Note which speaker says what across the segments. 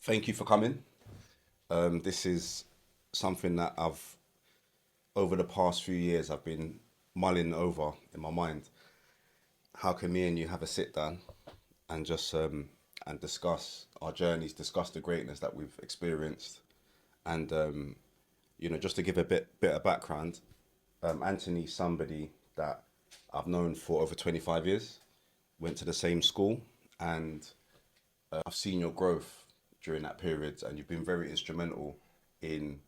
Speaker 1: Thank you for coming. This is something that over the past few years, I've been mulling over in my mind. How can me and you have a sit down and just and discuss our journeys, discuss the greatness that we've experienced, and just to give a bit of background. Anthony's somebody that I've known for over 25 years. Went to the same school, and I've seen your growth during that period, and you've been very instrumental in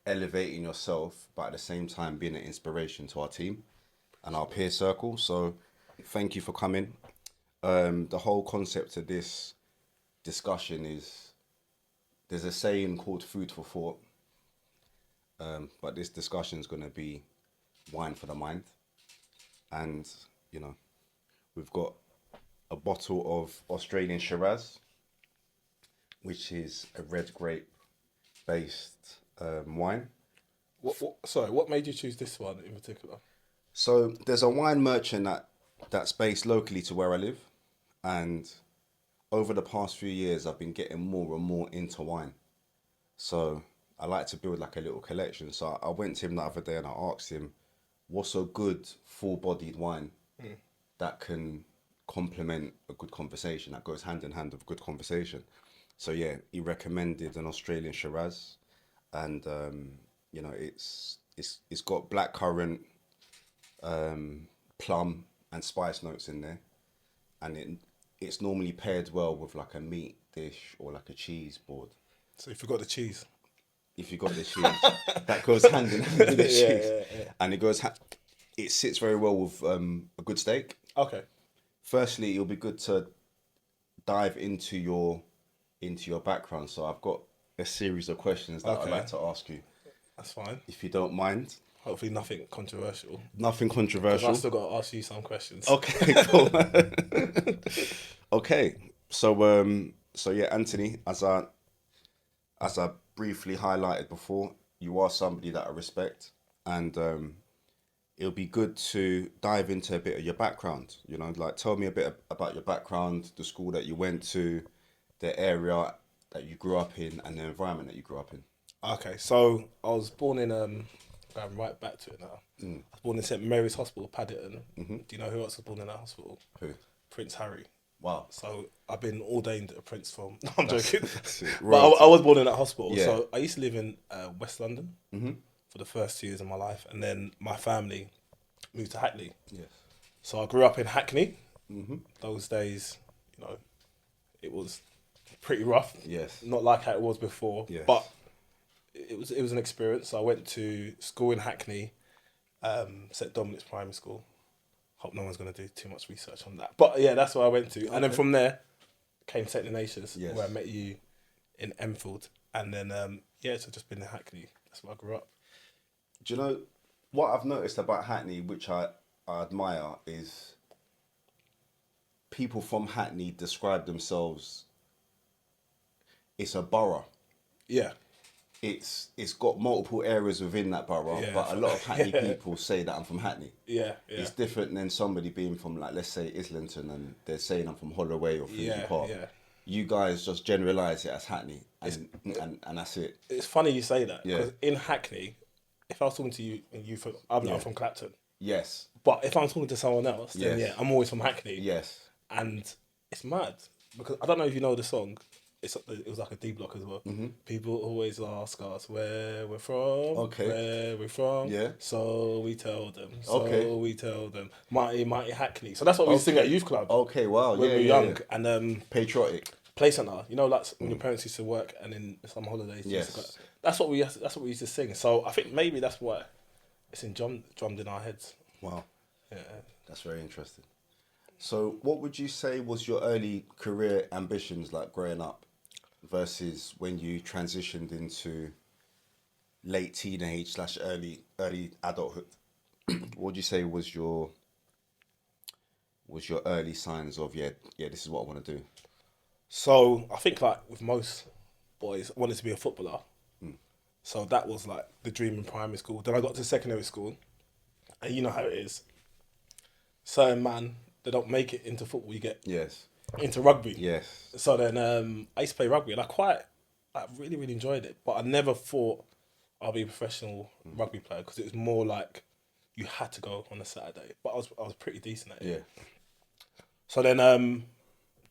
Speaker 1: elevating yourself, but at the same time being an inspiration to our team and our peer circle. So, thank you for coming. The whole concept of this discussion is there's a saying called food for thought, but this discussion is going to be wine for the mind. And, you know, we've got a bottle of Australian Shiraz, which is a red grape based wine.
Speaker 2: Sorry, what made you choose this one in particular?
Speaker 1: So there's a wine merchant that's based locally to where I live, and over the past few years I've been getting more and more into wine. So I like to build like a little collection. So I went to him the other day and I asked him, what's a good full-bodied wine that can complement a good conversation, that goes hand in hand with good conversation. So yeah, he recommended an Australian Shiraz, and it's got blackcurrant, plum, and spice notes in there, and it's normally paired well with like a meat dish or like a cheese board.
Speaker 2: So you forgot the cheese.
Speaker 1: If you got the cheese, that goes hand in hand with the cheese,
Speaker 2: Yeah.
Speaker 1: and it sits very well with a good steak.
Speaker 2: Okay.
Speaker 1: Firstly, it'll be good to dive into your background. So I've got a series of questions that I'd
Speaker 2: Okay.
Speaker 1: like to ask you,
Speaker 2: That's fine.
Speaker 1: if you don't mind.
Speaker 2: Hopefully nothing controversial.
Speaker 1: Nothing
Speaker 2: 'Cause
Speaker 1: controversial.
Speaker 2: I've still got to ask you some questions.
Speaker 1: Okay, cool. Okay, so yeah, Anthony, as I briefly highlighted before, you are somebody that I respect, and it'll be good to dive into a bit of your background. You know, like tell me a bit about your background, the school that you went to, the area that you grew up in, and the environment that you grew up in.
Speaker 2: Okay, so I was born in going right back to it now. I was born in St Mary's Hospital, Paddington. Do you know who else was born in that hospital?
Speaker 1: Who?
Speaker 2: Prince Harry.
Speaker 1: Wow.
Speaker 2: So I've been ordained a prince from. No, I'm joking.
Speaker 1: That's it.
Speaker 2: But I was born in that hospital.
Speaker 1: Yeah.
Speaker 2: So I used to live in West London for the first 2 years of my life, and then my family moved to Hackney.
Speaker 1: Yes.
Speaker 2: So I grew up in Hackney. Those days, it was pretty rough.
Speaker 1: Yes.
Speaker 2: Not like how it was before,
Speaker 1: Yes.
Speaker 2: but it was an experience. So I went to school in Hackney, St Dominic's Primary School. Hope no one's going to do too much research on that. But yeah, that's where I went to. And then from there came St Ignatius,
Speaker 1: Yes.
Speaker 2: where I met you in Enfield. And then, so just been in Hackney. That's where I grew up.
Speaker 1: Do you know what I've noticed about Hackney, which I admire, is people from Hackney describe themselves. It's a borough.
Speaker 2: Yeah.
Speaker 1: It's got multiple areas within that borough,
Speaker 2: Yeah.
Speaker 1: but a lot of Hackney people say that I'm from Hackney.
Speaker 2: Yeah.
Speaker 1: It's different than somebody being from, like, let's say Islington, and they're saying I'm from Holloway or Fuji Park.
Speaker 2: Yeah.
Speaker 1: You guys just generalise it as Hackney, and that's it.
Speaker 2: It's funny you say that,
Speaker 1: Yeah.
Speaker 2: because in Hackney, if I was talking to you and I'm
Speaker 1: Yeah.
Speaker 2: from Clapton,
Speaker 1: Yes.
Speaker 2: but if I'm talking to someone else, then
Speaker 1: Yes.
Speaker 2: I'm always from Hackney.
Speaker 1: Yes.
Speaker 2: And it's mad, because I don't know if you know the song. It was like a D block as well. People always ask us where we're from,
Speaker 1: Okay.
Speaker 2: where we're from.
Speaker 1: Yeah.
Speaker 2: So we tell them.
Speaker 1: Okay.
Speaker 2: We tell them. Mighty Hackney. So that's what we sing at youth club
Speaker 1: Okay, wow.
Speaker 2: when we were
Speaker 1: yeah,
Speaker 2: young.
Speaker 1: yeah.
Speaker 2: And
Speaker 1: Patriotic.
Speaker 2: play centre. Like when your parents used to work, and in some holidays. you used to
Speaker 1: Yes.
Speaker 2: go- That's what we used to sing. So I think maybe that's why it's drummed in our heads.
Speaker 1: Wow.
Speaker 2: Yeah.
Speaker 1: That's very interesting. So, what would you say was your early career ambitions like growing up versus when you transitioned into late teenage / early adulthood? What would you say was your early signs of this is what I want to do?
Speaker 2: So I think like with most boys, I wanted to be a footballer. So that was like the dream in primary school. Then I got to secondary school, and you know how it is. Certain man, they don't make it into football. You get
Speaker 1: Yes.
Speaker 2: into rugby.
Speaker 1: Yes.
Speaker 2: So then I used to play rugby, and I quite I really, really enjoyed it. But I never thought I'll be a professional rugby player because it was more like you had to go on a Saturday. But I was pretty decent at it.
Speaker 1: Yeah.
Speaker 2: So then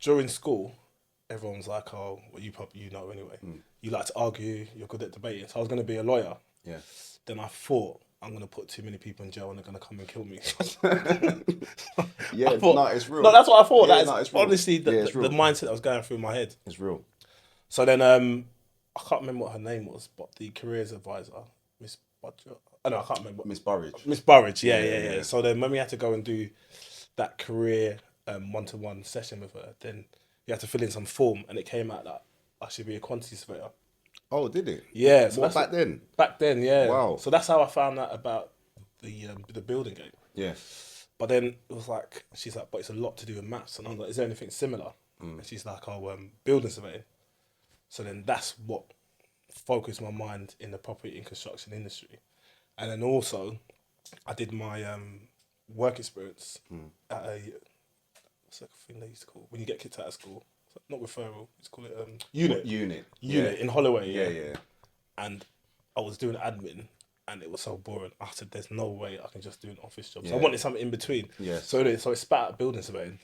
Speaker 2: during school, everyone's like, "Oh, well, you know anyway. You like to argue. You're good at debating." So I was going to be a lawyer.
Speaker 1: Yeah.
Speaker 2: Then I thought I'm going to put too many people in jail and they're going to come and kill me.
Speaker 1: Yeah,
Speaker 2: I thought,
Speaker 1: no, it's real.
Speaker 2: No, that's what I thought.
Speaker 1: Yeah,
Speaker 2: That is
Speaker 1: no, it's real.
Speaker 2: honestly
Speaker 1: Yeah, it's
Speaker 2: the
Speaker 1: real.
Speaker 2: mindset that was going through my head.
Speaker 1: It's real.
Speaker 2: So then I can't remember what her name was, but the careers advisor, Miss Budger. Oh, no, I can't remember.
Speaker 1: Miss Burridge.
Speaker 2: Miss Burridge, yeah.
Speaker 1: Yeah.
Speaker 2: So then when we had to go and do that career one-to-one session with her, then you had to fill in some form, and it came out that I should be a quantity surveyor.
Speaker 1: Oh, did it?
Speaker 2: Yeah. So
Speaker 1: What, back then?
Speaker 2: Back then, yeah.
Speaker 1: Wow.
Speaker 2: So that's how I found out about the building game.
Speaker 1: Yeah.
Speaker 2: But then it was like, she's like, but it's a lot to do with maths. And I was like, is there anything similar? And she's like, oh, building surveying. So then that's what focused my mind in the property and construction industry. And then also, I did my work experience at a, what's that thing they used to call, when you get kicked out of school? Not referral, it's called it unit.
Speaker 1: Unit.
Speaker 2: Unit in Holloway,
Speaker 1: Yeah.
Speaker 2: And I was doing admin, and it was so boring. I said, "There's no way I can just do an office job." So I
Speaker 1: Yeah.
Speaker 2: wanted something in between.
Speaker 1: Yeah.
Speaker 2: So it spat at building surveying,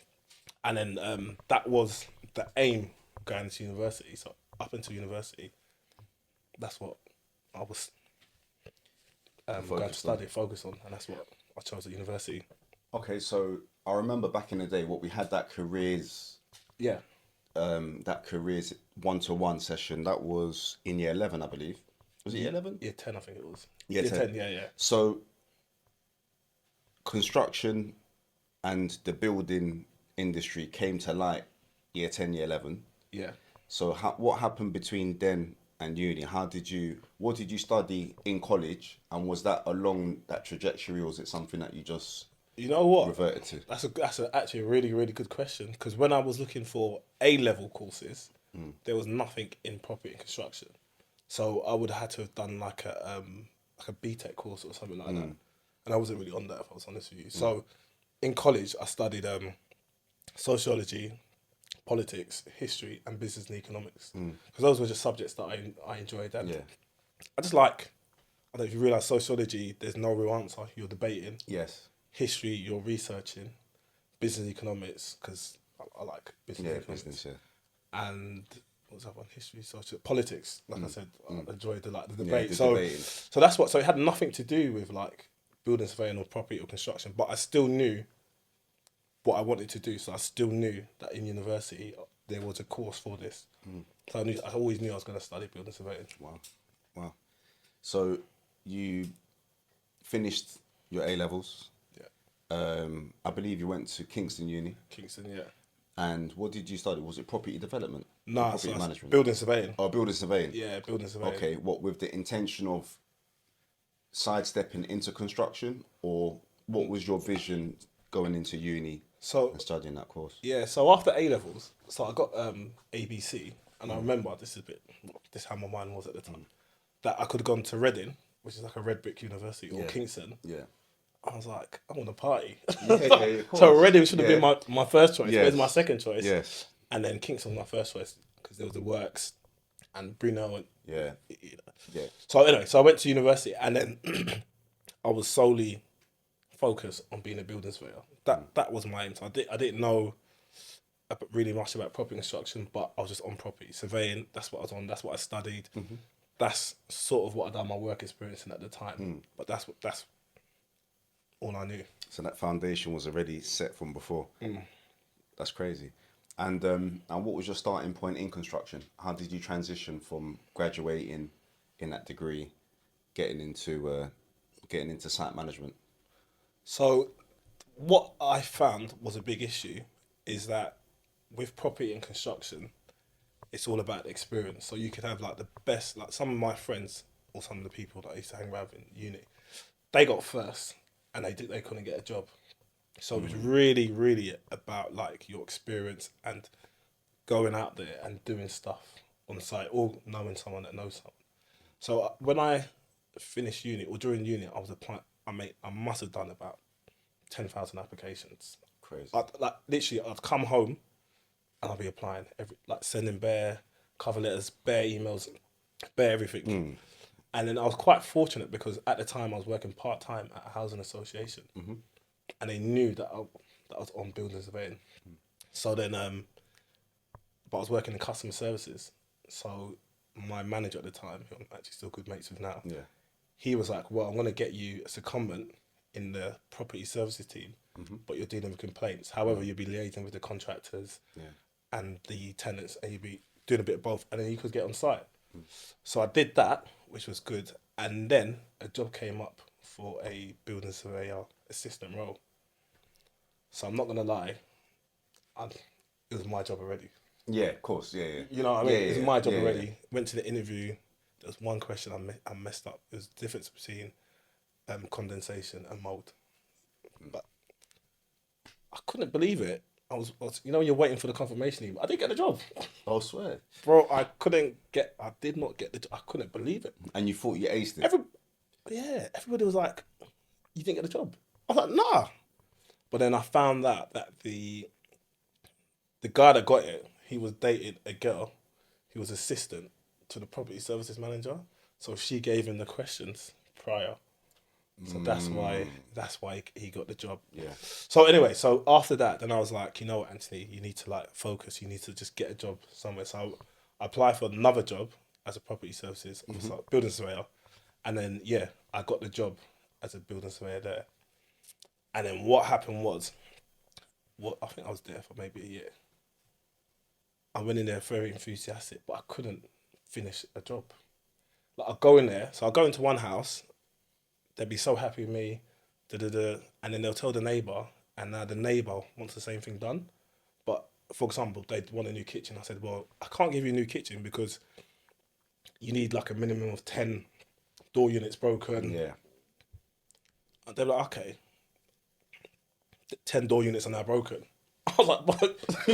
Speaker 2: and then that was the aim going to university. So up until university, that's what I was going to study, focus on, and that's what I chose at university.
Speaker 1: Okay, so I remember back in the day what we had that careers
Speaker 2: Yeah.
Speaker 1: that careers one-to-one session. That was in year 11, I believe. Was it year 11?
Speaker 2: Year 10, I think it was.
Speaker 1: Year 10.
Speaker 2: Yeah.
Speaker 1: So construction and the building industry came to light year 10, year 11.
Speaker 2: Yeah.
Speaker 1: So what happened between then and uni? What did you study in college? And was that along that trajectory, or was it something that you just
Speaker 2: You know what?
Speaker 1: reverted to?
Speaker 2: That's actually a really, really good question, because when I was looking for A-level courses, there was nothing in property and construction. So I would have had to have done like a BTEC course or something like that. And I wasn't really on that, if I was honest with you. So in college, I studied sociology, politics, history, and business and economics. Because those were just subjects that I enjoyed. And
Speaker 1: Yeah.
Speaker 2: I just like, I don't know if you realise, sociology, there's no real answer. You're debating.
Speaker 1: Yes.
Speaker 2: History, you're researching. Business economics, because I like business
Speaker 1: Yeah,
Speaker 2: economics.
Speaker 1: business, yeah.
Speaker 2: And what was that one? History, social, politics. Like I said, I enjoyed the
Speaker 1: Yeah,
Speaker 2: debate.
Speaker 1: the
Speaker 2: so
Speaker 1: debating.
Speaker 2: so that's what. So it had nothing to do with like building surveying or property or construction. But I still knew what I wanted to do. So I still knew that in university there was a course for this. So I always knew I was going to study building surveying.
Speaker 1: Wow. So you finished your A levels.
Speaker 2: Yeah.
Speaker 1: I believe you went to Kingston Uni.
Speaker 2: Kingston, yeah.
Speaker 1: And what did you study? Was it property development?
Speaker 2: No,
Speaker 1: Property management.
Speaker 2: building surveying.
Speaker 1: Oh, building surveying.
Speaker 2: Yeah, building surveying.
Speaker 1: Okay, what, with the intention of sidestepping into construction, or what was your vision going into uni
Speaker 2: So
Speaker 1: and studying that course?
Speaker 2: yeah, so after A levels, so I got ABC, and I remember this is how my mind was at the time, that I could have gone to Reading, which is like a red brick university, or
Speaker 1: Yeah.
Speaker 2: Kingston.
Speaker 1: Yeah.
Speaker 2: I was like, I want to party.
Speaker 1: Yeah, of course.
Speaker 2: So Reading should have
Speaker 1: Yeah.
Speaker 2: been my first choice.
Speaker 1: Yes.
Speaker 2: Where's my second choice?
Speaker 1: Yes.
Speaker 2: And then Kingston was my first choice because there was the works and Brunel and
Speaker 1: Yeah.
Speaker 2: you know.
Speaker 1: Yeah.
Speaker 2: So anyway, so I went to university, and then I was solely focused on being a building surveyor. That was my aim. So I didn't know really much about property construction, but I was just on property surveying. That's what I was on. That's what I studied. That's sort of what I done my work experience in at the time. But that's all I knew.
Speaker 1: So that foundation was already set from before. That's crazy. And what was your starting point in construction? How did you transition from graduating in that degree, getting into site management?
Speaker 2: So what I found was a big issue is that with property and construction, it's all about the experience. So you could have like the best, like some of my friends or some of the people that I used to hang around in uni, they got first and they couldn't get a job. So it was really, really about like your experience and going out there and doing stuff on site or knowing someone that knows someone. So when I finished uni or during uni, I was applying. I must have done about 10,000 applications.
Speaker 1: Crazy.
Speaker 2: I'd come home and I'd be applying sending bare cover letters, bare emails, bare everything. And then I was quite fortunate because at the time I was working part-time at a housing association. And they knew that I was on building surveying. So then, but I was working in customer services. So my manager at the time, who I'm actually still good mates with now,
Speaker 1: Yeah.
Speaker 2: he was like, well, I'm going to get you a secondment in the property services team, but you're dealing with complaints. However, you'll be liaising with the contractors and the tenants, and you'll be doing a bit of both, and then you could get on site. So I did that, which was good. And then a job came up for a building surveyor assistant role. So I'm not going to lie, it was my job already.
Speaker 1: Yeah, of course. Yeah, yeah.
Speaker 2: You know what I mean? It's my job
Speaker 1: yeah,
Speaker 2: already.
Speaker 1: yeah.
Speaker 2: Went to the interview. There was one question I messed up. It was the difference between condensation and mold. But I couldn't believe it. I was, you're waiting for the confirmation email. I didn't get the job.
Speaker 1: I swear.
Speaker 2: Bro, I did not get the job. I couldn't believe it.
Speaker 1: And you thought you aced it?
Speaker 2: Everybody was like, you didn't get the job. I was like, nah. But then I found out that the guy that got it, he was dating a girl who was assistant to the property services manager. So she gave him the questions prior. So that's why he got the job.
Speaker 1: Yeah.
Speaker 2: So anyway, so after that, then I was like, you know what, Anthony, you need to like focus. You need to just get a job somewhere. So I applied for another job as a property services officer, building surveyor, and then I got the job as a building surveyor there. And then what happened was, I think I was there for maybe a year. I went in there very enthusiastic, but I couldn't finish a job. Like I'll go in there, so I'll go into one house, they'd be so happy with me, and then they'll tell the neighbour, and now the neighbour wants the same thing done. But for example, they want a new kitchen. I said, well, I can't give you a new kitchen because you need like a minimum of 10 door units broken.
Speaker 1: Yeah.
Speaker 2: And they're like, okay, 10 door units are now broken. I was like, what? I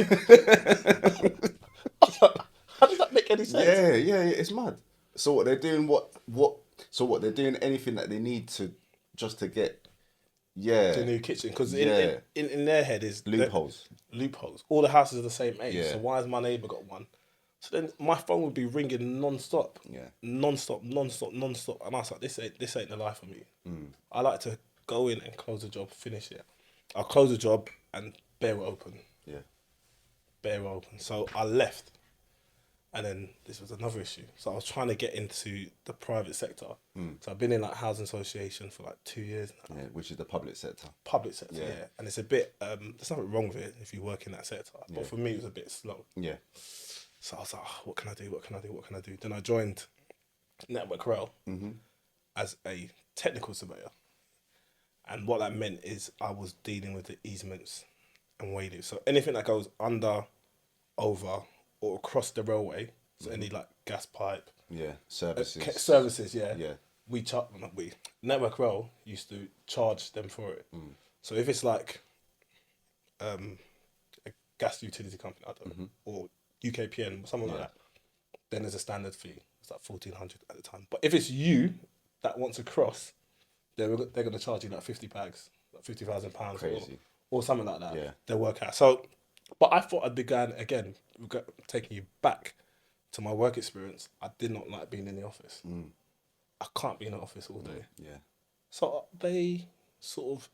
Speaker 2: was like, how does that make any sense?
Speaker 1: Yeah, it's mad. So what they're doing? So what they're doing? Anything that they need to just to get,
Speaker 2: The new kitchen, because in their head is
Speaker 1: loopholes.
Speaker 2: All the houses are the same age,
Speaker 1: Yeah.
Speaker 2: so why has my neighbour got one? So then my phone would be ringing non-stop.
Speaker 1: Yeah.
Speaker 2: Non-stop. And I was like, this ain't the life for me. I like to go in and close the job, finish it. I'll close the job and bear it open.
Speaker 1: Yeah.
Speaker 2: Bear it open. So I left. And then this was another issue. So I was trying to get into the private sector. So I've been in like housing association for like 2 years now.
Speaker 1: Yeah, which is the public sector.
Speaker 2: Public sector, yeah. And it's a bit, there's nothing wrong with it if you work in that sector. But for me, it was a bit slow.
Speaker 1: Yeah.
Speaker 2: So I was like, what can I do? Then I joined Network Rail as a technical surveyor. And what that meant is I was dealing with the easements and waivers. So anything that goes under, over, or across the railway, so any like gas pipe.
Speaker 1: Yeah, services.
Speaker 2: Services, yeah.
Speaker 1: Yeah.
Speaker 2: Network Rail used to charge them for it. So if it's like a gas utility company, I don't know, or UKPN, something like that, then there's a standard fee. It's like 1,400 at the time. But if it's you that wants to cross, they're going to charge you like 50 bags, like £50,000 or something like that.
Speaker 1: Yeah.
Speaker 2: They'll work out. So, but I thought I'd began again, taking you back to my work experience. I did not like being in the office. I can't be in the office all day.
Speaker 1: Yeah.
Speaker 2: So they sort of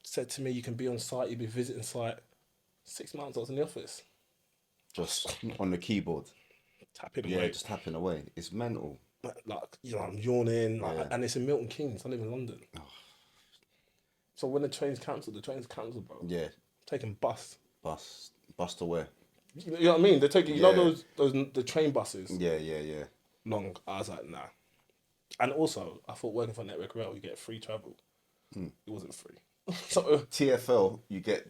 Speaker 2: said to me, you can be on site, you'll be visiting site. 6 months I was in the office.
Speaker 1: Just on the keyboard.
Speaker 2: Tapping away.
Speaker 1: Yeah, just tapping away. It's mental.
Speaker 2: Like, I'm yawning. And it's in Milton Keynes. I live in London. So when the train's cancelled, bro.
Speaker 1: Yeah.
Speaker 2: Taking bus.
Speaker 1: Bus to where?
Speaker 2: You know what I mean? They're taking, you know those the train buses?
Speaker 1: Yeah.
Speaker 2: Long. I was like, nah. And also, I thought working for Network Rail, you get free travel. It wasn't free. So
Speaker 1: TFL, you get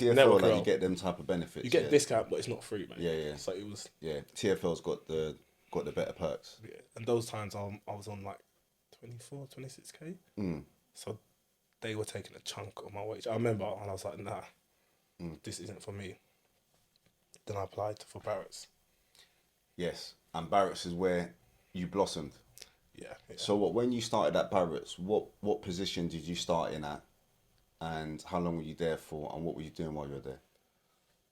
Speaker 2: Network
Speaker 1: like
Speaker 2: Rail.
Speaker 1: you get them type of benefits.
Speaker 2: You get a discount, but it's not free, man.
Speaker 1: Yeah.
Speaker 2: So it was.
Speaker 1: Yeah, TFL's got the better perks.
Speaker 2: Yeah, and those times I was on like 24, 26k. So they were taking a chunk of my wage. I remember, and I was like, nah, this isn't for me. Then I applied for Barrett's.
Speaker 1: Yes, and Barrett's is where you blossomed.
Speaker 2: Yeah.
Speaker 1: So when you started at Barrett's, what position did you start in at, and how long were you there for, and what were you doing while you were there?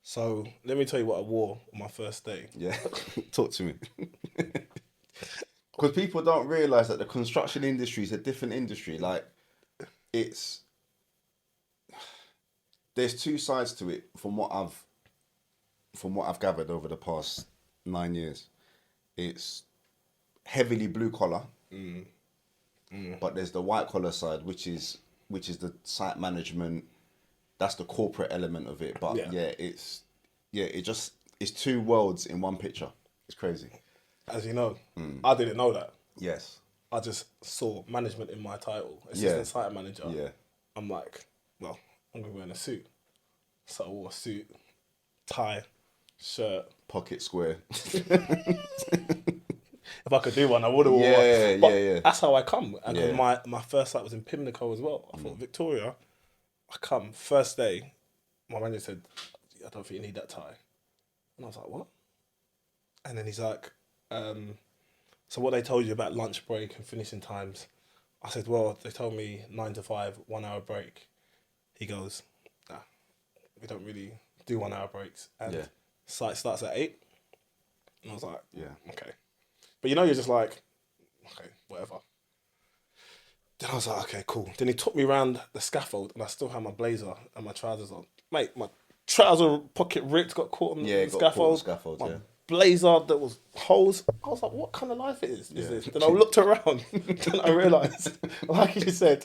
Speaker 2: So let me tell you what I wore on my first day.
Speaker 1: Yeah, talk to me. Because people don't realize that the construction industry is a different industry. Like, it's there's two sides to it from what I've gathered over the past 9 years. It's heavily blue collar, but there's the white collar side, which is the site management. That's the corporate element of it. But
Speaker 2: Yeah.
Speaker 1: it's two worlds in one picture. It's crazy.
Speaker 2: As you know, I didn't know that.
Speaker 1: Yes.
Speaker 2: I just saw management in my title,
Speaker 1: Yeah.
Speaker 2: assistant site manager.
Speaker 1: Yeah.
Speaker 2: I'm like, well, I'm gonna be wearing a suit. So I wore a suit, tie, shirt.
Speaker 1: Pocket square.
Speaker 2: If I could do one, I would have worn
Speaker 1: Yeah,
Speaker 2: one. But
Speaker 1: yeah.
Speaker 2: that's how I come. And 'cause
Speaker 1: Yeah.
Speaker 2: my first site was in Pimlico as well. I thought, Victoria, I come, first day, my manager said, I don't think you need that tie. And I was like, what? And then he's like, so what they told you about lunch break and finishing times? I said, well, they told me 9 to 5, 1 hour break. He goes, nah, we don't really do 1 hour breaks. And
Speaker 1: Yeah.
Speaker 2: site starts at 8. And I was like,
Speaker 1: Yeah.
Speaker 2: okay. But you know, you're just like, okay, whatever. Then I was like, okay, cool. Then he took me around the scaffold and I still had my blazer and my trousers on. Mate, my trouser pocket ripped, got caught on
Speaker 1: Yeah,
Speaker 2: the
Speaker 1: got caught on the
Speaker 2: scaffold.
Speaker 1: scaffold,
Speaker 2: My
Speaker 1: yeah.
Speaker 2: blazer that was holes. I was like, what kind of life is
Speaker 1: Yeah.
Speaker 2: this? Then I looked around and I realised, like you said,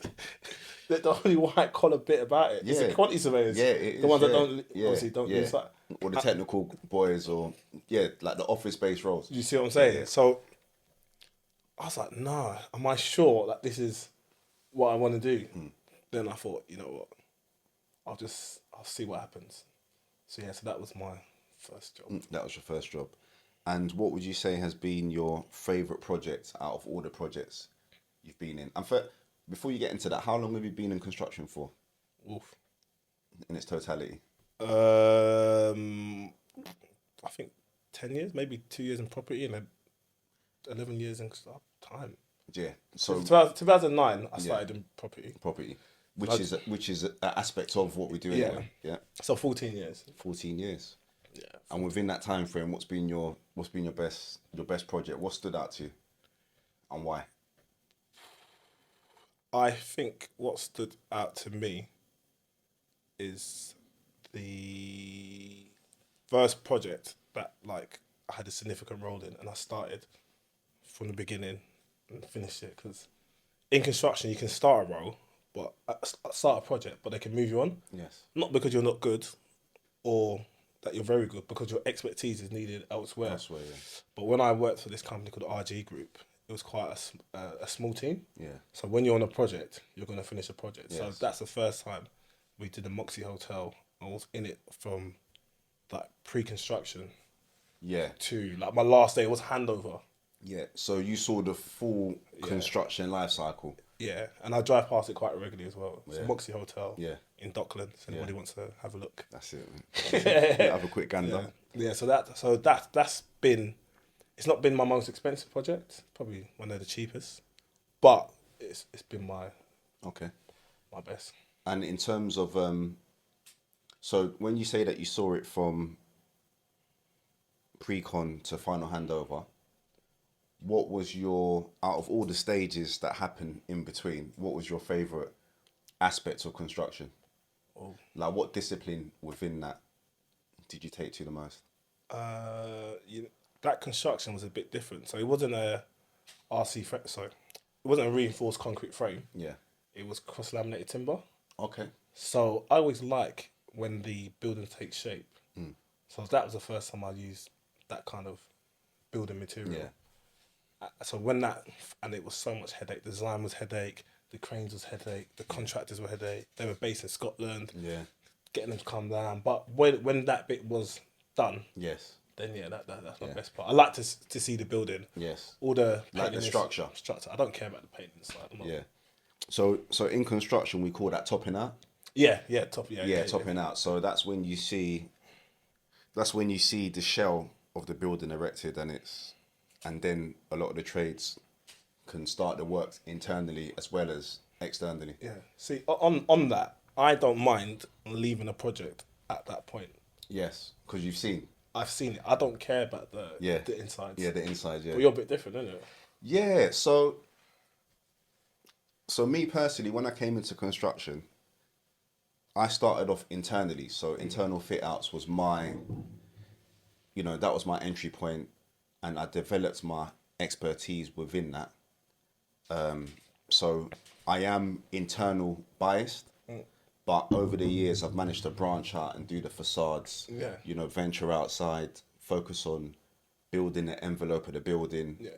Speaker 2: that the only white collar bit about it is the
Speaker 1: Yeah.
Speaker 2: quantity surveyors.
Speaker 1: Yeah, it
Speaker 2: the
Speaker 1: is,
Speaker 2: ones that
Speaker 1: yeah.
Speaker 2: don't
Speaker 1: Yeah,
Speaker 2: obviously don't
Speaker 1: yeah.
Speaker 2: use that.
Speaker 1: Or the technical boys, or like the office based roles.
Speaker 2: Do you see what I'm saying?
Speaker 1: Yeah.
Speaker 2: So I was like, nah, am I sure that this is what I want to do? Then I thought, you know what? I'll see what happens. So yeah, so that was my first job.
Speaker 1: That was your first job. And what would you say has been your favourite project out of all the projects you've been in? And before you get into that, how long have you been in construction for
Speaker 2: Oof.
Speaker 1: in its totality?
Speaker 2: I think 10 years, maybe 2 years in property and then 11 years in time.
Speaker 1: Yeah. So
Speaker 2: 2009, I started in property.
Speaker 1: property, which is an aspect of what we do anyway. Yeah.
Speaker 2: So 14 years.
Speaker 1: 14 years.
Speaker 2: Yeah.
Speaker 1: And within that time frame, what's been your best project? What stood out to you, and why?
Speaker 2: I think what stood out to me is the first project that like I had a significant role in, and I started from the beginning and finished it. Because in construction, you can start a role, but start a project, but they can move you on.
Speaker 1: Yes.
Speaker 2: Not because you're not good, or that you're very good, because your expertise is needed elsewhere.
Speaker 1: Elsewhere, yeah.
Speaker 2: But when I worked for this company called RG Group, it was quite a small team.
Speaker 1: Yeah.
Speaker 2: So when you're on a project, you're going to finish a project. So
Speaker 1: Yes.
Speaker 2: that's the first time we did the Moxie Hotel. I was in it from like pre-construction
Speaker 1: Yeah.
Speaker 2: to like my last day was handover.
Speaker 1: Yeah. So you saw the full construction life cycle.
Speaker 2: Yeah, and I drive past it quite regularly as well. It's
Speaker 1: Yeah.
Speaker 2: Moxie Hotel
Speaker 1: Yeah.
Speaker 2: in Docklands. If anybody wants to have a look.
Speaker 1: That's it. Man. Have a quick gander.
Speaker 2: Yeah, so that's been, it's not been my most expensive project, probably one of the cheapest, but it's been my
Speaker 1: Okay.
Speaker 2: best.
Speaker 1: And in terms of so when you say that you saw it from pre-con to final handover, what was your, out of all the stages that happened in between, what was your favourite aspect of construction?
Speaker 2: Oh.
Speaker 1: Like, what discipline within that did you take to the most?
Speaker 2: That construction was a bit different. So it wasn't a it wasn't a reinforced concrete frame.
Speaker 1: Yeah.
Speaker 2: It was cross-laminated timber.
Speaker 1: Okay.
Speaker 2: So I always like when the building takes shape. So that was the first time I used that kind of building material.
Speaker 1: Yeah.
Speaker 2: So and it was so much headache. The design was headache. The cranes was headache. The contractors were headache. They were based in Scotland.
Speaker 1: Yeah.
Speaker 2: Getting them to come down. But when that bit was done,
Speaker 1: Yes.
Speaker 2: then that's my best part. I like to see the building.
Speaker 1: Yes.
Speaker 2: All the
Speaker 1: Like the
Speaker 2: painting
Speaker 1: structure.
Speaker 2: I don't care about the painting inside. I'm not-
Speaker 1: Yeah. So in construction we call that topping out.
Speaker 2: Yeah,
Speaker 1: Topping out. So that's when you see the shell of the building erected, and then a lot of the trades can start the works internally as well as externally.
Speaker 2: Yeah. See, on that, I don't mind leaving a project at that point.
Speaker 1: Yes, because you've seen.
Speaker 2: I've seen it. I don't care about
Speaker 1: Yeah.
Speaker 2: the insides.
Speaker 1: Yeah, the inside. Yeah.
Speaker 2: But you're a bit different, isn't it?
Speaker 1: Yeah. So me personally, when I came into construction, I started off internally. So internal fit outs was my, that was my entry point, and I developed my expertise within that. So I am internal biased, but over the years I've managed to branch out and do the facades.
Speaker 2: Yeah.
Speaker 1: Venture outside, focus on building the envelope of the building.
Speaker 2: Yeah.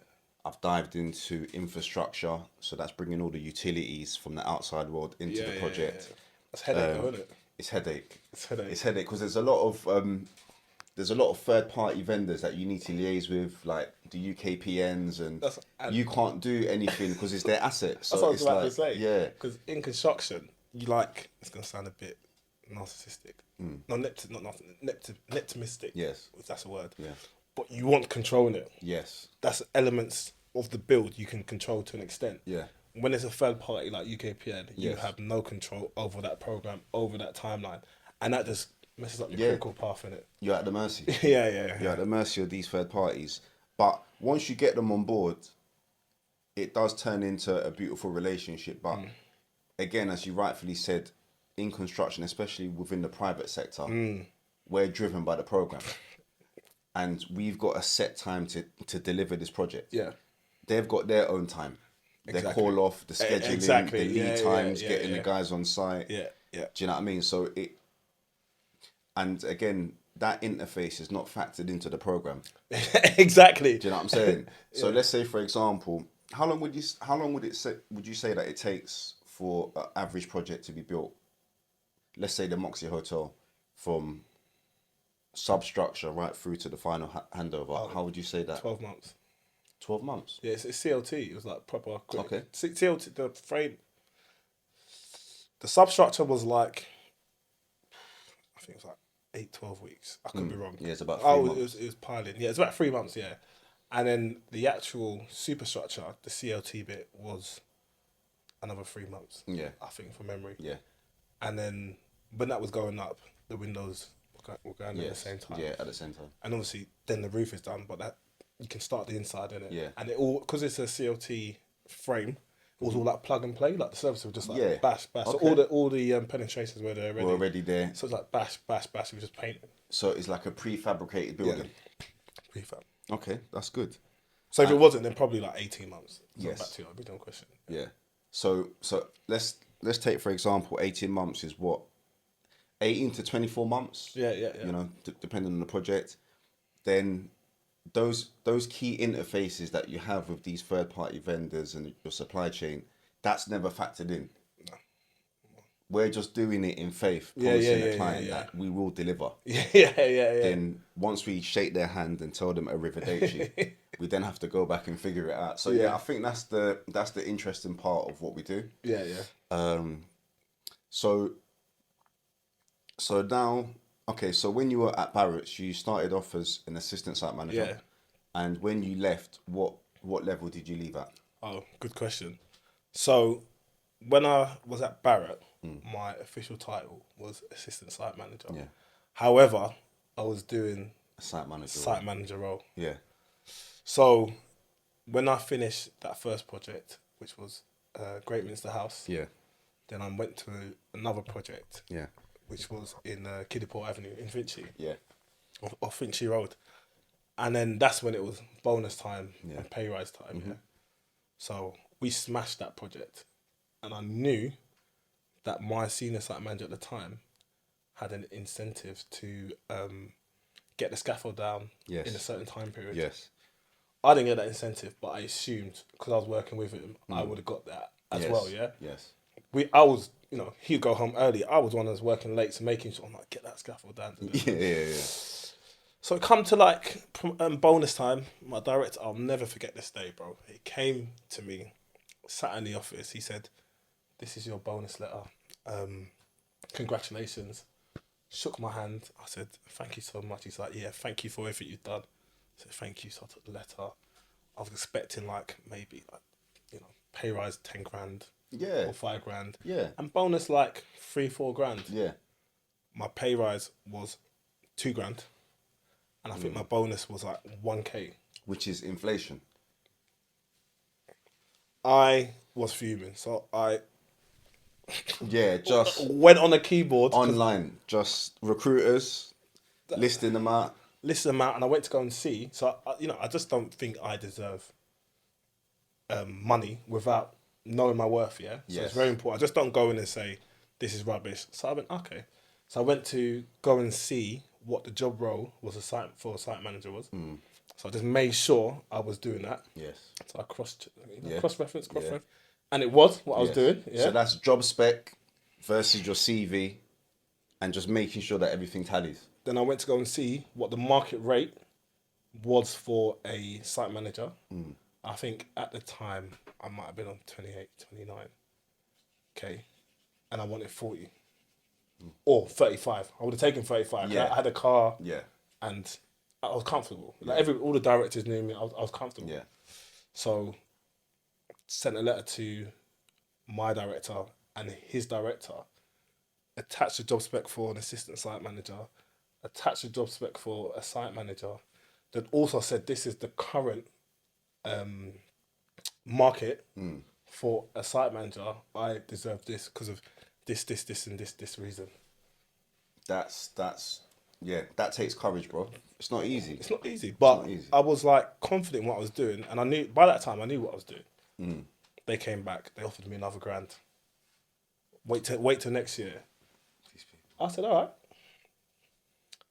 Speaker 1: I've dived into infrastructure, so that's bringing all the utilities from the outside world into the project.
Speaker 2: Yeah. That's headache, though, isn't it?
Speaker 1: It's headache.
Speaker 2: It's headache.
Speaker 1: It's headache because there's a lot of third party vendors that you need to liaise with, like the UKPNs, and you can't do anything because it's their asset. So
Speaker 2: That's what I
Speaker 1: it's
Speaker 2: was about
Speaker 1: like,
Speaker 2: to say.
Speaker 1: yeah,
Speaker 2: Because in construction, it's going to sound a bit narcissistic. No, neptimistic.
Speaker 1: Yes.
Speaker 2: If that's a word.
Speaker 1: Yeah.
Speaker 2: But you want control in it.
Speaker 1: Yes.
Speaker 2: That's elements of the build you can control to an extent.
Speaker 1: Yeah.
Speaker 2: When it's a third party like UKPN, you
Speaker 1: Yes.
Speaker 2: have no control over that program, over that timeline. And that just messes up your
Speaker 1: Yeah.
Speaker 2: critical path in it.
Speaker 1: You're at the mercy.
Speaker 2: Yeah.
Speaker 1: You're at the mercy of these third parties. But once you get them on board, it does turn into a beautiful relationship. But again, as you rightfully said, in construction, especially within the private sector, we're driven by the program. And we've got a set time to deliver this project.
Speaker 2: Yeah.
Speaker 1: They've got their own time. Their
Speaker 2: Exactly.
Speaker 1: call off, the scheduling,
Speaker 2: Exactly.
Speaker 1: the lead
Speaker 2: Yeah,
Speaker 1: times,
Speaker 2: yeah,
Speaker 1: getting
Speaker 2: yeah.
Speaker 1: the guys on site.
Speaker 2: Yeah.
Speaker 1: Do you know what I mean? And again, that interface is not factored into the program.
Speaker 2: Exactly.
Speaker 1: Do you know what I'm saying? So let's say, for example, how long would you say that it takes for an average project to be built? Let's say the Moxie Hotel, from substructure right through to the final handover. How would you say that?
Speaker 2: 12 months.
Speaker 1: 12 months.
Speaker 2: Yeah, it's CLT. It was like proper quick.
Speaker 1: Okay.
Speaker 2: CLT, the frame, the substructure was like, I think it was like 8-12 weeks. I could be wrong.
Speaker 1: Yeah, it's about 3 months.
Speaker 2: It was piling. Yeah, it's about 3 months, yeah. And then the actual superstructure, the CLT bit, was another 3 months.
Speaker 1: Yeah.
Speaker 2: I think, from memory.
Speaker 1: Yeah.
Speaker 2: And then when that was going up, the windows were going at the same time.
Speaker 1: Yeah, at the same time.
Speaker 2: And obviously, then the roof is done, but that you can start the inside in it.
Speaker 1: Yeah.
Speaker 2: And it all, because it's a CLT frame, it was all like plug and play. Like the surface was just like bash.
Speaker 1: Okay.
Speaker 2: So all the penetrations were there already.
Speaker 1: We're already there.
Speaker 2: So it's like bash. It was just painting.
Speaker 1: So it's like a prefabricated building.
Speaker 2: Prefab.
Speaker 1: Okay, that's good.
Speaker 2: So if it wasn't, then probably like 18 months. So
Speaker 1: Yes.
Speaker 2: back to your original question.
Speaker 1: Yeah. So let's take, for example, 18 months is what? 18 to 24 months.
Speaker 2: Yeah.
Speaker 1: Depending on the project. Then those key interfaces that you have with these third party vendors and your supply chain, that's never factored in.
Speaker 2: No.
Speaker 1: We're just doing it in faith,
Speaker 2: Yeah,
Speaker 1: promising
Speaker 2: yeah,
Speaker 1: the client that we will deliver.
Speaker 2: Yeah.
Speaker 1: Then once we shake their hand and tell them arrivederci, we then have to go back and figure it out. So I think that's the interesting part of what we do.
Speaker 2: Yeah.
Speaker 1: So now, okay, so when you were at Barrett's, you started off as an assistant site manager.
Speaker 2: Yeah.
Speaker 1: And when you left, what level did you leave at?
Speaker 2: Oh, good question. So when I was at Barrett, my official title was assistant site manager.
Speaker 1: Yeah.
Speaker 2: However, I was doing
Speaker 1: A site manager.
Speaker 2: site manager role.
Speaker 1: Yeah.
Speaker 2: So when I finished that first project, which was Great Minster House,
Speaker 1: Yeah.
Speaker 2: then I went to another project,
Speaker 1: Yeah.
Speaker 2: which was in Kiddiport Avenue in Finchley,
Speaker 1: Yeah.
Speaker 2: off Finchley Road. And then that's when it was bonus time
Speaker 1: Yeah.
Speaker 2: and pay rise time. Yeah. So we smashed that project. And I knew that my senior site manager at the time had an incentive to get the scaffold down
Speaker 1: Yes.
Speaker 2: in a certain time period.
Speaker 1: Yes.
Speaker 2: I didn't get that incentive, but I assumed because I was working with him, I would have got that as
Speaker 1: Yes.
Speaker 2: well. Yeah.
Speaker 1: Yes.
Speaker 2: I was, he'd go home early. I was one that was working late, so making sure I'm like, get that scaffold down.
Speaker 1: Yeah.
Speaker 2: So it come to like bonus time. My director, I'll never forget this day, bro. He came to me, sat in the office. He said, "This is your bonus letter. Congratulations." Shook my hand. I said, "Thank you so much." He's like, "Yeah, thank you for everything you've done." I said, "Thank you." So I took the letter. I was expecting maybe pay rise 10 grand.
Speaker 1: Yeah.
Speaker 2: Or 5 grand.
Speaker 1: Yeah.
Speaker 2: And bonus 3-4 grand.
Speaker 1: Yeah.
Speaker 2: My pay rise was 2 grand, and I think my bonus was like 1k.
Speaker 1: Which is inflation.
Speaker 2: I was fuming, so I
Speaker 1: Yeah, just
Speaker 2: went on the keyboard,
Speaker 1: online, just recruiters listing them out.
Speaker 2: listed them out, and I went to go and see. So I just don't think I deserve money without knowing my worth. Yeah, so
Speaker 1: Yes.
Speaker 2: it's very important. I just don't go in and say this is rubbish. So I went okay. So I went to go and see what the job role was a site manager was. So I just made sure I was doing that.
Speaker 1: Yes.
Speaker 2: So I
Speaker 1: Yeah.
Speaker 2: cross reference,
Speaker 1: Yeah.
Speaker 2: and it was what I was
Speaker 1: Yes.
Speaker 2: doing. Yeah.
Speaker 1: So that's job spec versus your CV, and just making sure that everything tallies.
Speaker 2: Then I went to go and see what the market rate was for a site manager. I think at the time I might have been on 28, 29. Okay. And I wanted 40. Or 35. I would have taken 35.
Speaker 1: Yeah.
Speaker 2: I had a car
Speaker 1: Yeah.
Speaker 2: and I was comfortable. Like all the directors knew me. I was comfortable.
Speaker 1: Yeah.
Speaker 2: So sent a letter to my director and his director, attached a job spec for an assistant site manager, attached a job spec for a site manager, that also said this is the current market for a site manager. I deserve this because of this, and this reason.
Speaker 1: That's yeah, that takes courage, bro. It's not easy.
Speaker 2: It's not easy, but
Speaker 1: not easy.
Speaker 2: I was like confident in what I was doing, and I knew by that time I knew what I was doing. They came back. They offered me another grand. Wait till next year. I said, all right.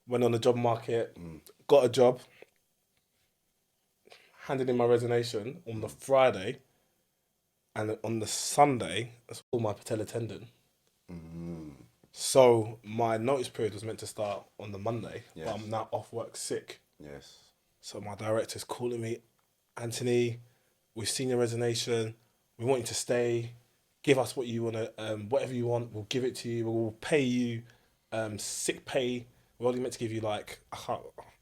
Speaker 2: Went on the job market, got a job, handed in my resignation on the Friday, and on the Sunday, I saw my patella tendon. So my notice period was meant to start on the Monday,
Speaker 1: Yes.
Speaker 2: but I'm now off work sick.
Speaker 1: Yes.
Speaker 2: So my director's calling me, Anthony, we've seen your resignation. We want you to stay. Give us what you want to, whatever you want. We'll give it to you. We'll pay you sick pay. We're only meant to give you like, I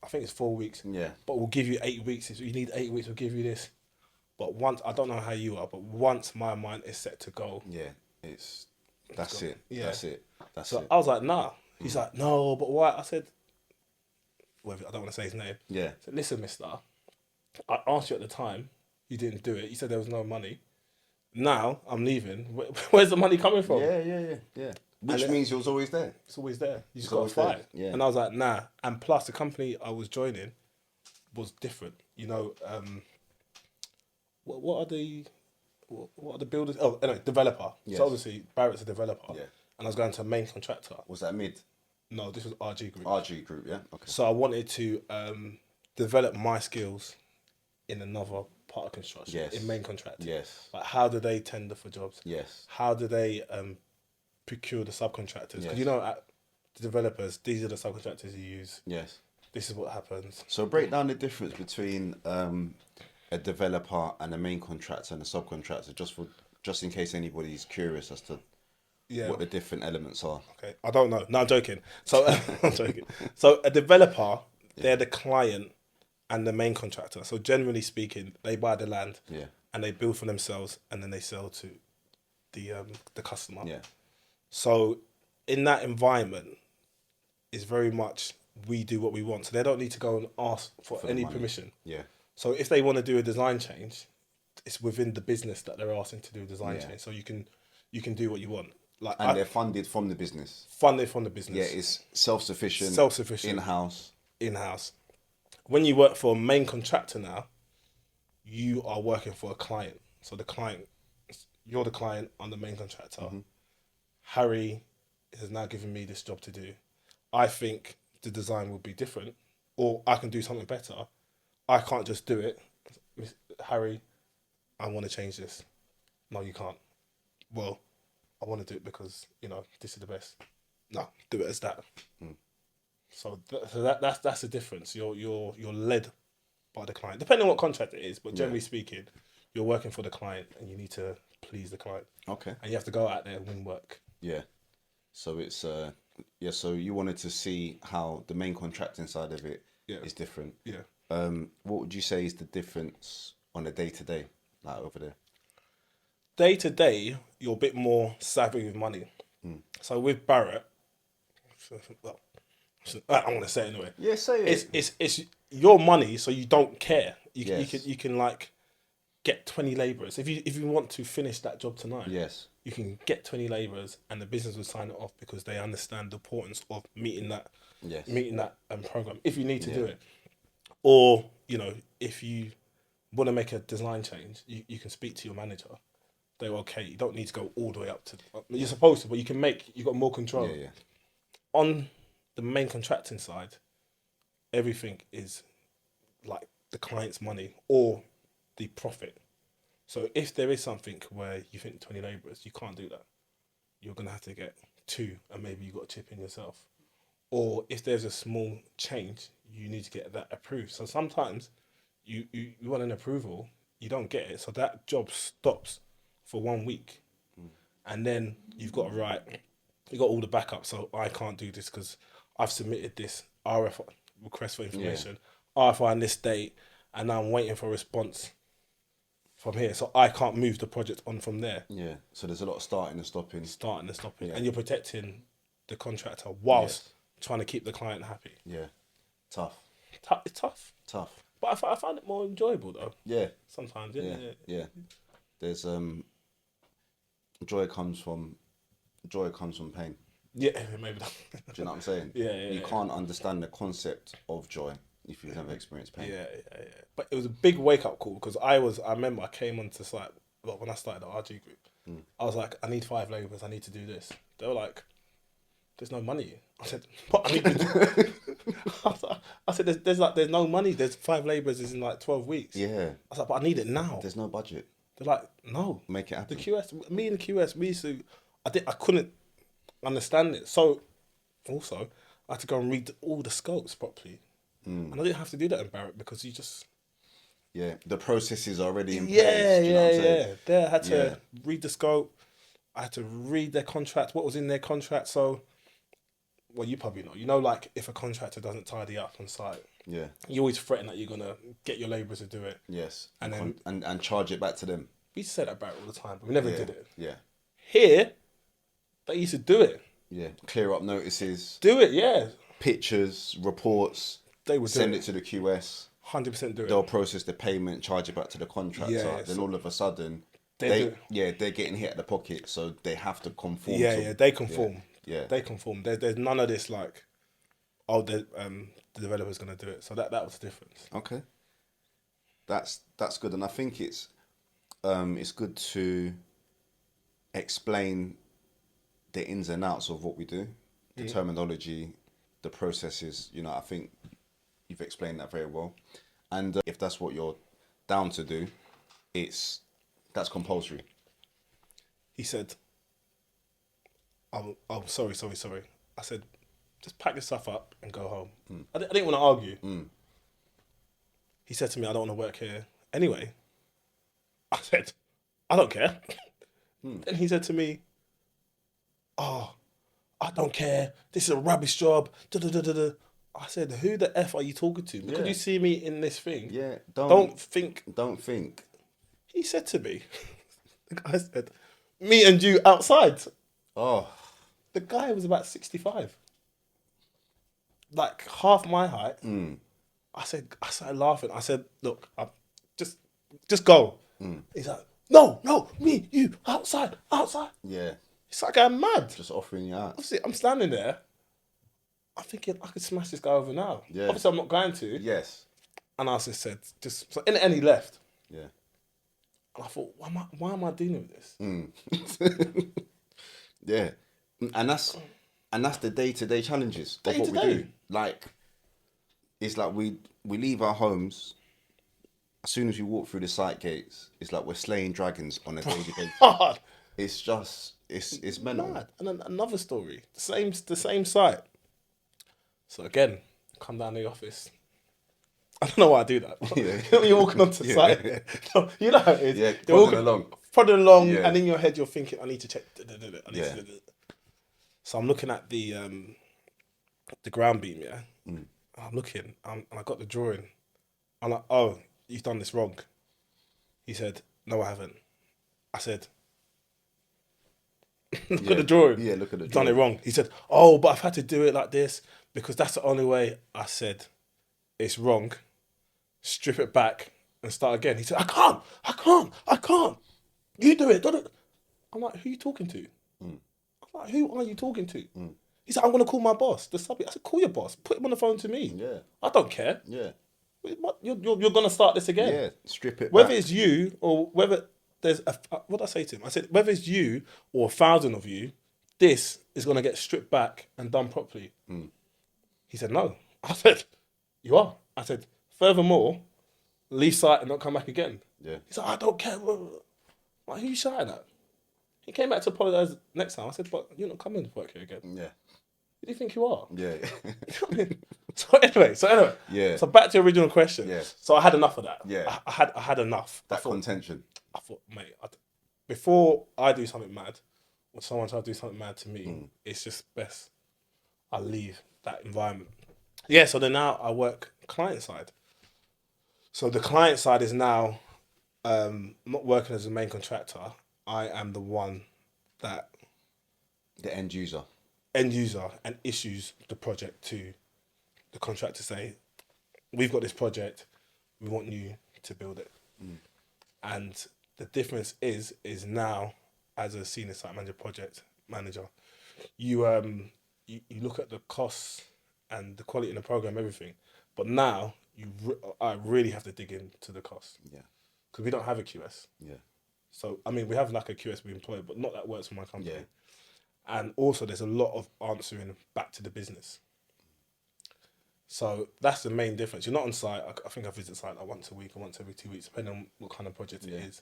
Speaker 2: think it's 4 weeks.
Speaker 1: Yeah.
Speaker 2: But we'll give you 8 weeks. If you need 8 weeks, we'll give you this. But once, I don't know how you are, but once my mind is set to go.
Speaker 1: Yeah. That's it.
Speaker 2: Yeah.
Speaker 1: That's it. That's
Speaker 2: So
Speaker 1: it.
Speaker 2: I was like, nah. He's like, no, but why? I said, well, I don't want to say his name.
Speaker 1: Yeah.
Speaker 2: I said, listen, mister, I asked you at the time. You didn't do it. You said there was no money. Now I'm leaving. Where's the money coming from?
Speaker 1: Yeah. Which means it was always there.
Speaker 2: It's always there. You just
Speaker 1: It's
Speaker 2: got to
Speaker 1: always there,
Speaker 2: fight.
Speaker 1: yeah.
Speaker 2: And I was like, nah. And plus, the company I was joining was different. You know, what are the builders? Oh, anyway, developer.
Speaker 1: Yes.
Speaker 2: So obviously Barrett's a developer.
Speaker 1: Yeah.
Speaker 2: And I was going to a main contractor.
Speaker 1: Was that mid?
Speaker 2: No, this was RG Group.
Speaker 1: RG Group, yeah? Okay.
Speaker 2: So I wanted to develop my skills in another part of construction,
Speaker 1: Yes.
Speaker 2: in main contracting.
Speaker 1: Yes.
Speaker 2: Like, how do they tender for jobs?
Speaker 1: Yes.
Speaker 2: How do they procure the subcontractors? Because
Speaker 1: Yes.
Speaker 2: you know, at the developers, these are the subcontractors you use.
Speaker 1: Yes.
Speaker 2: This is what happens.
Speaker 1: So break down the difference between a developer and a main contractor and a subcontractor, just in case anybody's curious as to
Speaker 2: Yeah.
Speaker 1: what the different elements are.
Speaker 2: Okay. I don't know. No, I'm joking. So I'm joking. So a developer, they're the client and the main contractor. So generally speaking, they buy the land.
Speaker 1: Yeah.
Speaker 2: And they build for themselves, and then they sell to the customer.
Speaker 1: Yeah.
Speaker 2: So in that environment, it's very much we do what we want. So they don't need to go and ask for
Speaker 1: the
Speaker 2: any
Speaker 1: money.
Speaker 2: permission.
Speaker 1: Yeah.
Speaker 2: So if they want to do a design change, it's within the business that they're asking to do a design
Speaker 1: Yeah.
Speaker 2: change. So you can do what you want. Like
Speaker 1: And they're funded from the business.
Speaker 2: funded from the business.
Speaker 1: Yeah, it's self-sufficient.
Speaker 2: Self-sufficient.
Speaker 1: In-house.
Speaker 2: In-house. When you work for a main contractor now, you are working for a client. So you're the client, I'm the main contractor.
Speaker 1: Mm-hmm.
Speaker 2: Harry has now given me this job to do. I think the design will be different, or I can do something better. I can't just do it. Harry, I want to change this. No, you can't. Well, I want to do it because, this is the best. No, do it as that. So that's the difference. You're led by the client, depending on what contract it is. But generally speaking, you're working for the client, and you need to please the client.
Speaker 1: Okay.
Speaker 2: And you have to go out there and win work.
Speaker 1: Yeah. So it's so you wanted to see how the main contracting side of it is different.
Speaker 2: Yeah.
Speaker 1: What would you say is the difference on a day-to-day, like over there?
Speaker 2: Day to day, you're a bit more savvy with money. So with Barrett, I don't want to say it anyway.
Speaker 1: Yeah, say it.
Speaker 2: It's your money, so you don't care.
Speaker 1: Yes.
Speaker 2: You can like get 20 labourers if you want to finish that job tonight.
Speaker 1: Yes.
Speaker 2: You can get 20 labourers, and the business will sign it off because they understand the importance of meeting that
Speaker 1: Yes.
Speaker 2: program. If you need to do
Speaker 1: Yeah.
Speaker 2: it, or if you want to make a design change, you can speak to your manager. They're okay. You don't need to go all the way up to. You're supposed to, but you've got more control.
Speaker 1: Yeah.
Speaker 2: On the main contracting side, everything is like the client's money or the profit. So if there is something where you think 20 labourers, you can't do that. You're going to have to get 2, and maybe you got to chip in yourself. Or if there's a small change, you need to get that approved. So sometimes you want an approval, you don't get it. So that job stops for 1 week. And then you've got to write, you got all the backup. So I can't do this because I've submitted this RFI, request for information, RFI on this date, and now I'm waiting for a response from here. So I can't move the project on from there.
Speaker 1: Yeah. So there's a lot of starting and stopping.
Speaker 2: Yeah. And you're protecting the contractor whilst trying to keep the client happy.
Speaker 1: Yeah. Tough.
Speaker 2: It's tough.
Speaker 1: Tough.
Speaker 2: But I found it more enjoyable though.
Speaker 1: Yeah.
Speaker 2: Sometimes,
Speaker 1: Yeah. There's joy comes from pain.
Speaker 2: Yeah, maybe that.
Speaker 1: Do you know what I'm saying? You can't understand the concept of joy if you've never experienced pain.
Speaker 2: Yeah. But it was a big wake up call because I remember I came onto site when I started the RG group. I was like, I need 5 labourers, I need to do this. They were like, there's no money. I said, but I need to do I said, there's no money. There's 5 labourers is in like 12 weeks.
Speaker 1: Yeah.
Speaker 2: I was like, but I need it now.
Speaker 1: There's no budget.
Speaker 2: They're like, no.
Speaker 1: Make it happen.
Speaker 2: The QS, me and the QS, we used to, I couldn't understand it. So, also, I had to go and read all the scopes properly. And I didn't have to do that in Barrett because you just...
Speaker 1: Yeah, the process is already in place. Do you know what I'm saying?
Speaker 2: There, I had to read the scope. I had to read their contract, what was in their contract. So, well, you probably know. You know, like, if a contractor doesn't tidy up on site, you always threaten that you're going to get your labourers to do it.
Speaker 1: Yes.
Speaker 2: And then...
Speaker 1: And charge it back to them.
Speaker 2: We used to say that about it all the time, but we never did it.
Speaker 1: Yeah.
Speaker 2: Here, they used to do it.
Speaker 1: Yeah. Clear up notices.
Speaker 2: Do it, yeah.
Speaker 1: Pictures, reports.
Speaker 2: They would
Speaker 1: send it to the QS.
Speaker 2: 100% do it.
Speaker 1: They'll process the payment, charge it back to the contractor.
Speaker 2: Yeah,
Speaker 1: then
Speaker 2: so
Speaker 1: all of a sudden,
Speaker 2: they're
Speaker 1: getting hit at the pocket, so they have to conform.
Speaker 2: They conform.
Speaker 1: Yeah.
Speaker 2: They conform. There's none of this like, oh, the developer's gonna do it. So that was the difference.
Speaker 1: Okay. That's good, and I think it's good to explain the ins and outs of what we do, the terminology, the processes. You know, I think you've explained that very well, and if that's what you're down to do, that's compulsory.
Speaker 2: He said, "Oh, sorry." I said, "Just pack this stuff up and go home." I didn't want to argue. He said to me, "I don't want to work here anyway." I said, "I don't care." Then he said to me, "Oh, I don't care. This is a rubbish job." I said, "Who the F are you talking to? Because you see me in this thing.
Speaker 1: Yeah,
Speaker 2: Don't think.
Speaker 1: Don't think."
Speaker 2: He said to me, the guy said, "Me and you outside."
Speaker 1: Oh.
Speaker 2: The guy was about 65. Like half my height. I started laughing. I said, "Look, just go." He's like, no, me, you, outside.
Speaker 1: Yeah.
Speaker 2: It's like I'm mad.
Speaker 1: Just offering you out.
Speaker 2: Obviously, I'm standing there. I'm thinking I could smash this guy over now.
Speaker 1: Yeah.
Speaker 2: Obviously, I'm not going to.
Speaker 1: Yes.
Speaker 2: And I just said, so in the end, he left.
Speaker 1: Yeah.
Speaker 2: And I thought, why am I dealing with
Speaker 1: this? Yeah. And that's the day-to-day challenges of what we do. Like, it's like we leave our homes. As soon as we walk through the site gates, it's like we're slaying dragons on a daily basis. It's just, it's mental.
Speaker 2: Mad. And then another story, the same site. So again, come down to the office. I don't know why I do that. When you're walking onto the site, you know how it is.
Speaker 1: Yeah,
Speaker 2: you're walking prodding along, and in your head you're thinking, I need to check. So I'm looking at the ground beam, I'm looking, and I got the drawing. I'm like, oh, you've done this wrong. He said, no, I haven't. I said, look at the drawing.
Speaker 1: Yeah, look at the
Speaker 2: You've
Speaker 1: drawing.
Speaker 2: done it wrong. He said, oh, but I've had to do it like this because that's the only way. I said it's wrong. Strip it back and start again. He said, I can't. You do it. I'm like, who are you talking to? I'm like, who are you talking to? He said, I'm going to call my boss, the subby. I said, call your boss. Put him on the phone to me.
Speaker 1: Yeah.
Speaker 2: I don't care.
Speaker 1: Yeah.
Speaker 2: What? You're going to start this again.
Speaker 1: Yeah. Strip it
Speaker 2: Whether
Speaker 1: back.
Speaker 2: it's you or whether there's what did I say to him? I said, whether it's you or 1,000 of you, this is going to get stripped back and done properly. He said, no. I said, you are. I said, furthermore, leave site and not come back again.
Speaker 1: Yeah.
Speaker 2: He's like, I don't care. Like, who are you shouting at? He came back to apologise next time. I said, but you're not coming to work here again.
Speaker 1: Yeah.
Speaker 2: Who do you think you are?
Speaker 1: Yeah.
Speaker 2: You know what I mean? So anyway.
Speaker 1: Yeah.
Speaker 2: So back to your original question.
Speaker 1: Yeah.
Speaker 2: So I had enough of that.
Speaker 1: Yeah.
Speaker 2: I had enough.
Speaker 1: That contention.
Speaker 2: I thought, mate, before I do something mad, or someone tries to do something mad to me, it's just best I leave that environment. Yeah, so then now I work client side. So the client side is now not working as a main contractor. I am the one that
Speaker 1: The end user.
Speaker 2: end user and issues the project to the contractor. Say, we've got this project, we want you to build it. And the difference is now as a senior site manager, project manager, you look at the costs and the quality in the program, everything. But now I really have to dig into the costs.
Speaker 1: Yeah.
Speaker 2: Because we don't have a QS.
Speaker 1: Yeah.
Speaker 2: So I mean, we have like a QS we employ, but not that works for my company.
Speaker 1: Yeah.
Speaker 2: And also, there's a lot of answering back to the business. So that's the main difference. You're not on site. I think I visit site like once a week or once every 2 weeks, depending on what kind of project it is.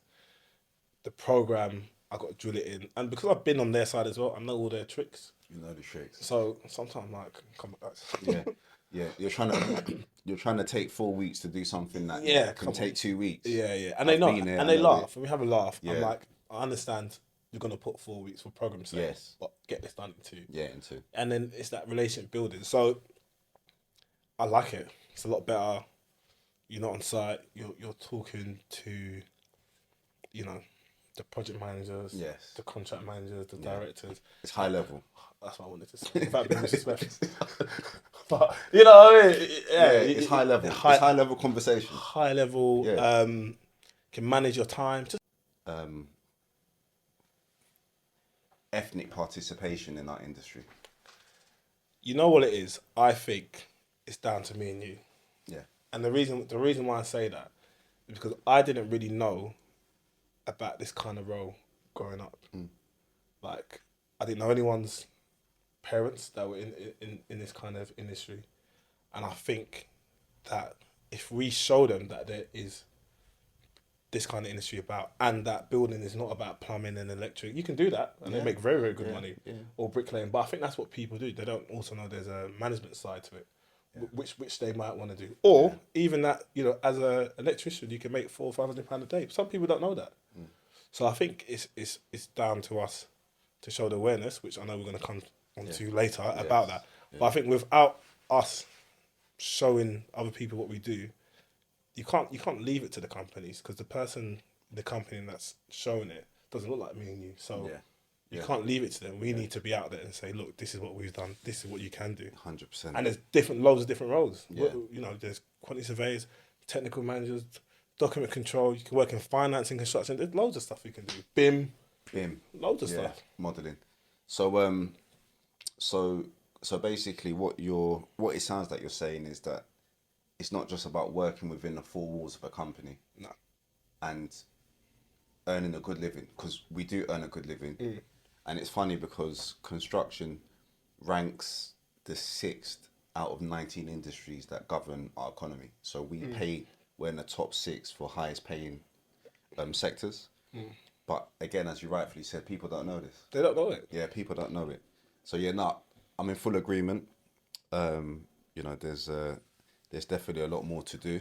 Speaker 2: The program, I got to drill it in, and because I've been on their side as well, I know all their tricks.
Speaker 1: You know the tricks.
Speaker 2: So sometimes I'm like, come on, guys.
Speaker 1: Yeah. Yeah. You're trying to take 4 weeks to do something that can take 2 weeks.
Speaker 2: Yeah. And they know, and they laugh, and we have a laugh.
Speaker 1: Yeah.
Speaker 2: I'm like, I understand you're gonna put 4 weeks for program sake,
Speaker 1: Yes.
Speaker 2: but get this done in 2.
Speaker 1: Yeah, in 2.
Speaker 2: And then it's that relationship building. So I like it. It's a lot better. You're not on site. You're talking to, the project managers,
Speaker 1: Yes.
Speaker 2: the contract managers, the directors.
Speaker 1: It's high level.
Speaker 2: That's what I wanted to say. Without being disrespectful. But you know what I mean?
Speaker 1: Yeah, it's high level. It's high level conversation.
Speaker 2: High level.
Speaker 1: Yeah.
Speaker 2: Can manage your time. Just
Speaker 1: Ethnic participation in our industry.
Speaker 2: you know what it is. I think it's down to me and you.
Speaker 1: Yeah.
Speaker 2: And the reason why I say that is because I didn't really know about this kind of role growing up. Like, I didn't know anyone's parents that were in this kind of industry. And I think that if we show them that there is this kind of industry about, and that building is not about plumbing and electric, you can do that and they make very, very good money.
Speaker 1: Yeah.
Speaker 2: Or bricklaying. But I think that's what people do. They don't also know there's a management side to it. Which they might want to do, or even that, as an electrician, you can make £400 or £500 a day. Some people don't know that, so I think it's down to us to show the awareness, which I know we're going to come on to later about that. But I think without us showing other people what we do, you can't leave it to the companies, because the person in the company that's showing it doesn't look like me and you, so. You can't leave it to them. We need to be out there and say, look, this is what we've done. This is what you can do.
Speaker 1: 100%.
Speaker 2: And there's loads of different roles.
Speaker 1: Yeah.
Speaker 2: There's quantity surveyors, technical managers, document control. You can work in finance and construction. There's loads of stuff you can do. BIM. Loads of stuff.
Speaker 1: Modelling. So so basically what it sounds like you're saying is that it's not just about working within the 4 walls of a company.
Speaker 2: No.
Speaker 1: And earning a good living, because we do earn a good living. And it's funny because construction ranks the 6th out of 19 industries that govern our economy. So we're in the top 6 for highest paying sectors. But again, as you rightfully said, people don't know this.
Speaker 2: They don't know it.
Speaker 1: Yeah, people don't know it. So I'm in full agreement. There's definitely a lot more to do.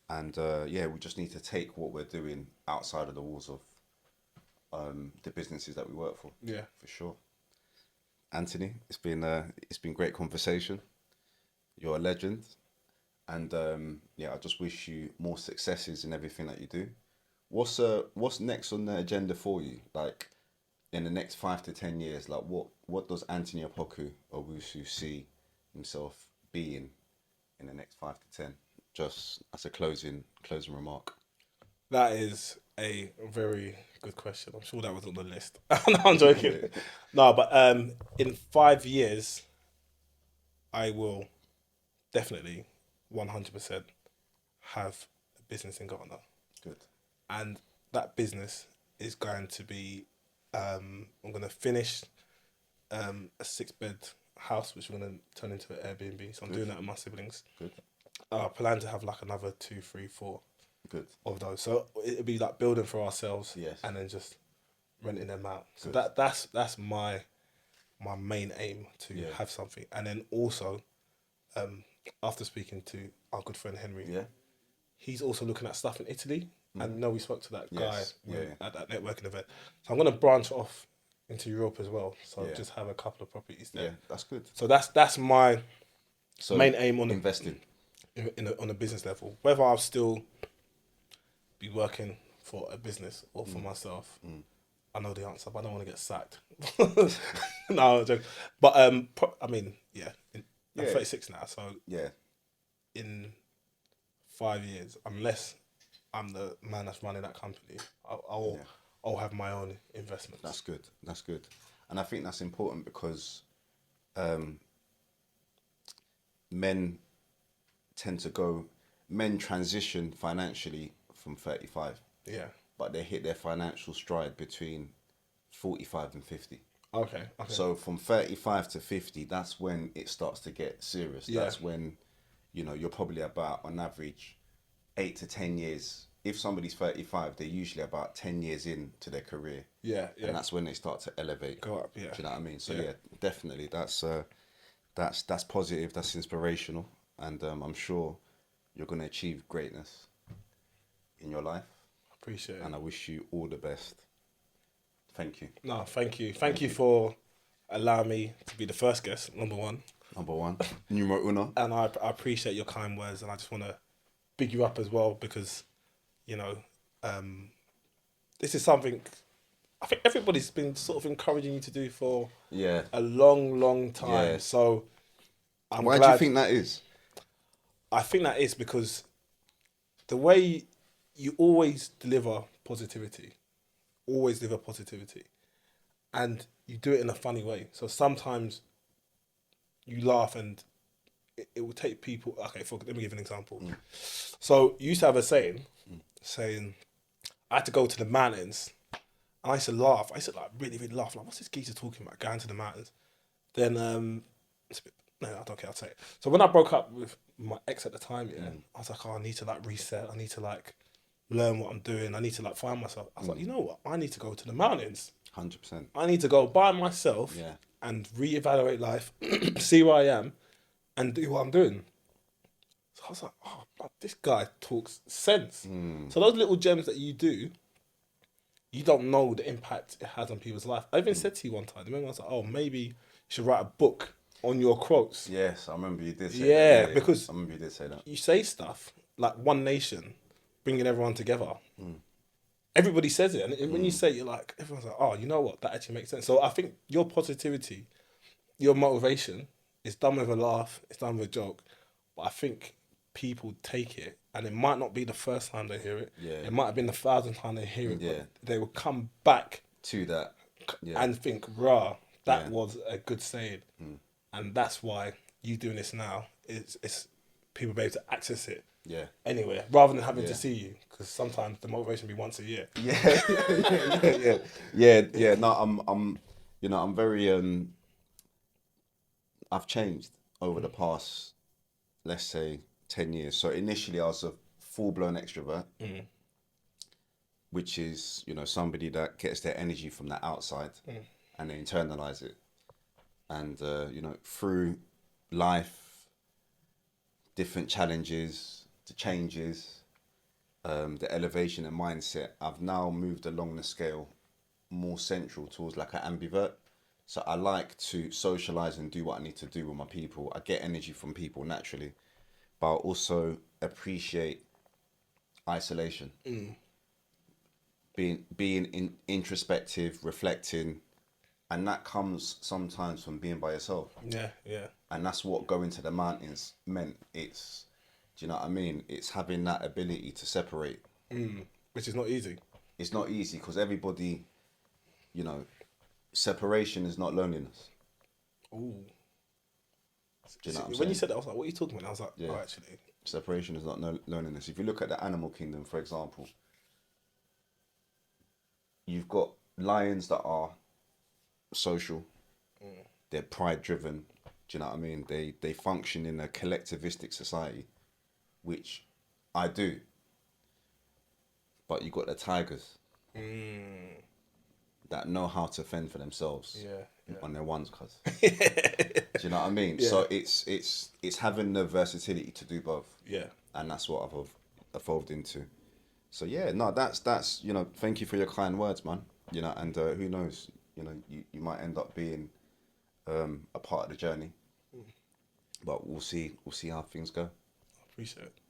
Speaker 1: And we just need to take what we're doing outside of the walls of the businesses that we work for.
Speaker 2: Yeah,
Speaker 1: for sure. Anthony, it's been great conversation. You're a legend, and I just wish you more successes in everything that you do. What's next on the agenda for you? Like in the next 5 to 10 years, like what does Anthony Owusu see himself being in the next 5 to 10? Just as a closing remark.
Speaker 2: That is a very good question. I'm sure that was on the list. No, I'm joking. No, but in 5 years, I will definitely 100% have a business in Ghana.
Speaker 1: Good.
Speaker 2: And that business is going to be, I'm going to finish a 6-bed house, which I'm going to turn into an Airbnb. So I'm doing that with my siblings.
Speaker 1: Good.
Speaker 2: I plan to have like another 2, 3, 4
Speaker 1: Good.
Speaker 2: of those. So it'll be like building for ourselves,
Speaker 1: Yes.
Speaker 2: and then just renting them out. So
Speaker 1: Good.
Speaker 2: that's my main aim, to
Speaker 1: Yeah.
Speaker 2: have something. And then also, after speaking to our good friend Henry,
Speaker 1: Yeah.
Speaker 2: he's also looking at stuff in Italy. And we spoke to that guy
Speaker 1: Yes. Yeah.
Speaker 2: at that networking event. So I'm going to branch off into Europe as well. So
Speaker 1: Yeah.
Speaker 2: just have a couple of properties there.
Speaker 1: Yeah. That's good.
Speaker 2: So that's my
Speaker 1: So
Speaker 2: main aim on
Speaker 1: investing.
Speaker 2: on a business level. Whether I'll still be working for a business or for myself, I know the answer, but I don't want to get sacked. No, I'm joking. But I mean, yeah, I'm
Speaker 1: Yeah.
Speaker 2: 36 now, so
Speaker 1: Yeah.
Speaker 2: in 5 years, unless I'm the man that's running that company, I'll have my own investments.
Speaker 1: That's good. That's good. And I think that's important because men transition financially from 35,
Speaker 2: Yeah.
Speaker 1: but they hit their financial stride between 45 and 50.
Speaker 2: Okay.
Speaker 1: So from 35 to 50, that's when it starts to get serious.
Speaker 2: Yeah.
Speaker 1: That's when, you're probably about, on average, 8 to 10 years. If somebody's 35, they're usually about 10 years into their career.
Speaker 2: Yeah.
Speaker 1: And that's when they start to elevate.
Speaker 2: Go up. Yeah.
Speaker 1: Do you know what I mean? So
Speaker 2: Yeah.
Speaker 1: definitely. That's positive. That's inspirational. And I'm sure you're going to achieve greatness in your life.
Speaker 2: Appreciate it.
Speaker 1: And I wish you all the best. Thank you.
Speaker 2: No, thank you. Thank you for allowing me to be the first guest, number one.
Speaker 1: Number one. Numero uno.
Speaker 2: And I appreciate your kind words, and I just want to big you up as well, because, this is something I think everybody's been sort of encouraging you to do for a long, long time.
Speaker 1: Yeah.
Speaker 2: So I'm
Speaker 1: Why
Speaker 2: glad.
Speaker 1: do you think that is?
Speaker 2: I think that is because the way you always deliver positivity, and you do it in a funny way. So sometimes you laugh, and it will take people. Okay, let me give an example. So you used to have a saying, I had to go to the mountains. And I used to laugh. I used to like really, really laugh. Like, what's this geezer talking about? Going to the mountains. Then it's a bit, no, I don't care. I'll say it. So when I broke up with my ex at the time, I was like, oh, I need to like reset. I need to like learn what I'm doing. I need to like find myself. I was like, you know what? I need to go to the mountains.
Speaker 1: 100%.
Speaker 2: I need to go by myself and reevaluate life, see where I am, and do what I'm doing. So I was like, oh, this guy talks sense. So those little gems that you do, you don't know the impact it has on people's life. I even said to you one time, remember, I was like, oh, maybe you should write a book on your quotes.
Speaker 1: Yes, I remember you did say that.
Speaker 2: Yeah, because
Speaker 1: I remember you did say that.
Speaker 2: you say stuff like One Nation, bringing everyone together. Everybody says it. And when you say it, you're like, everyone's like, oh, you know what? That actually makes sense. So I think your positivity, your motivation is done with a laugh, it's done with a joke. But I think people take it, and it might not be the first time they hear it.
Speaker 1: Yeah.
Speaker 2: It might have been the 1,000th time they hear it.
Speaker 1: Yeah.
Speaker 2: But they will come back
Speaker 1: To that. Yeah.
Speaker 2: and think, rah, that was a good saying. And that's why you doing this now is people be able to access it anywhere, rather than having to see you, because sometimes the motivation be once a year.
Speaker 1: Yeah. No, I'm very I've changed over the past, let's say, 10 years. So initially I was a full-blown extrovert, which is, somebody that gets their energy from the outside and they internalize it. And, through life, different challenges, the changes, the elevation and mindset, I've now moved along the scale more central towards like an ambivert. So I like to socialize and do what I need to do with my people. I get energy from people naturally, but I also appreciate isolation. Being introspective, reflecting, and that comes sometimes from being by yourself.
Speaker 2: Yeah.
Speaker 1: And that's what going to the mountains meant. It's, do you know what I mean? It's having that ability to separate.
Speaker 2: Which is not easy.
Speaker 1: It's not easy because everybody, you know, separation is not loneliness.
Speaker 2: Ooh.
Speaker 1: Do you know what I'm
Speaker 2: When
Speaker 1: saying?
Speaker 2: you said that, I was like, what are you talking about? I was like,
Speaker 1: Yeah.
Speaker 2: oh, actually.
Speaker 1: Separation is not loneliness. If you look at the animal kingdom, for example, you've got lions that are social, they're pride driven. Do you know what I mean? They function in a collectivistic society, which I do. But you got the tigers that know how to fend for themselves
Speaker 2: Yeah.
Speaker 1: on their ones, cuz. Do you know what I mean?
Speaker 2: Yeah.
Speaker 1: So it's having the versatility to do both.
Speaker 2: Yeah.
Speaker 1: And that's what I've evolved into. So yeah, no, that's you know, thank you for your kind words, man. You know, and who knows, you know, you might end up being a part of the journey. But we'll see how things go.
Speaker 2: Appreciate it.